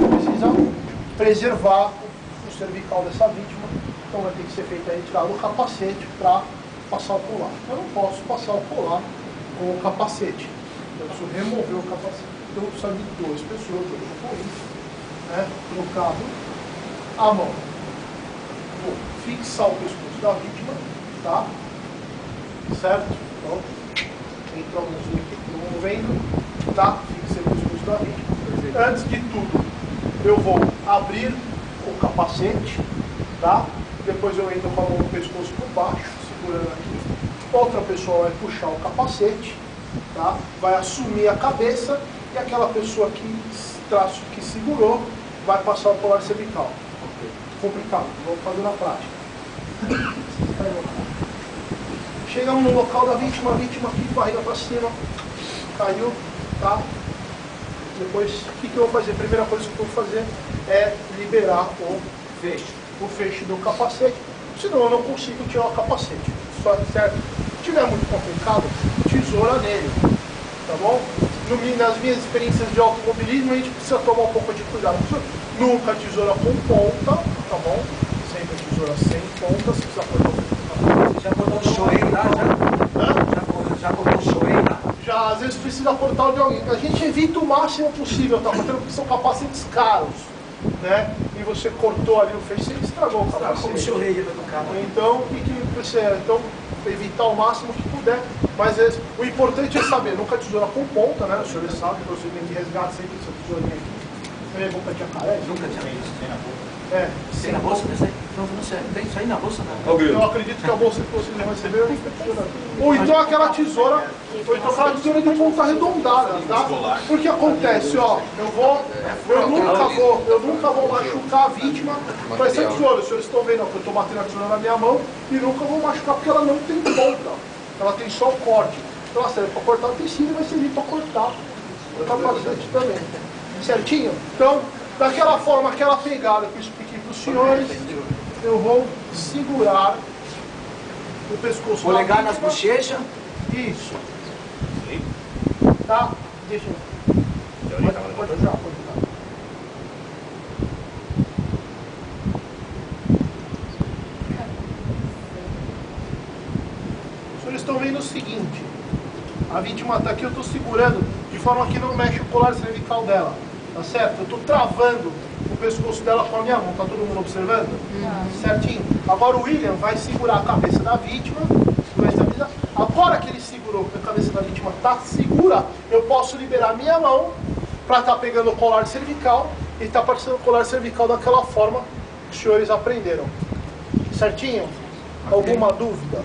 precisa preservar o cervical dessa vítima, então vai ter que ser feita a retirada do capacete para passar o colar. Eu não posso passar o colar com o capacete, eu preciso remover o capacete. Então eu preciso de duas pessoas, né, colocado a mão. Vou fixar o pescoço da vítima, tá? Certo? Então, entra a mãozinha aqui, todo mundo vendo, tá? Fixei o pescoço da vítima. Antes de tudo, eu vou abrir o capacete, tá? Depois eu entro com a mão no pescoço por baixo, segurando aqui. Outra pessoa vai puxar o capacete, tá? Vai assumir a cabeça e aquela pessoa que segurou vai passar o colar cervical. Complicado, vamos fazer na prática. Chegamos no local da vítima, a vítima aqui, barriga para cima, caiu, tá? Depois, o que eu vou fazer? A primeira coisa que eu vou fazer é liberar o feixe do capacete, senão eu não consigo tirar o capacete. Só certo? Se tiver muito complicado, tesoura nele, tá bom? Nas minhas experiências de automobilismo, a gente precisa tomar um pouco de cuidado. Nunca tesoura com ponta, tá bom? Sempre tesoura sem ponta, se precisa cortar o feixe. Já cortou o show aí lá? Já cortou o show aí lá? Já, às vezes precisa cortar o de alguém. A gente evita o máximo possível, tá? Porque são capacetes caros, né? E você cortou ali o feixe, você estragou o capacete. Como chorei do carro. Então, o que precisa? Então, evitar o máximo que puder. Mas o importante é saber, nunca tesoura com ponta, né? O senhor sabe, o procedimento de resgate sempre essa tesourinha aqui. Você nunca tinha caré? Nunca tinha visto. É. Tem na bolsa dessa aí? Não sei. Tem isso aí na bolsa, não? Eu acredito que a bolsa que você recebeu é tesoura. Ou então aquela tesoura de ponta arredondada, tá? Porque acontece, ó, eu nunca vou machucar a vítima com essa tesoura. Os senhores estão vendo, ó, que eu estou batendo a tesoura na minha mão e nunca vou machucar porque ela não tem ponta. Ela tem só o corte. Então ela serve para cortar o tecido e vai servir para cortar o capacete também. Certinho? Então, daquela forma, aquela pegada que eu expliquei para os senhores, eu vou segurar o pescoço. Polegar nas bochechas. Isso. Tá? Deixa eu. Pode usar. Os senhores estão vendo o seguinte. A vítima está aqui, eu estou segurando de forma que não mexe o colar cervical dela. Tá certo? Eu estou travando o pescoço dela com a minha mão. Tá todo mundo observando? Certinho? Agora o William vai segurar a cabeça da vítima. Vai estabilizar. Agora que ele segurou, que a cabeça da vítima está segura, eu posso liberar minha mão para estar pegando o colar cervical e estar passando o colar cervical daquela forma que os senhores aprenderam. Certinho? Alguma dúvida?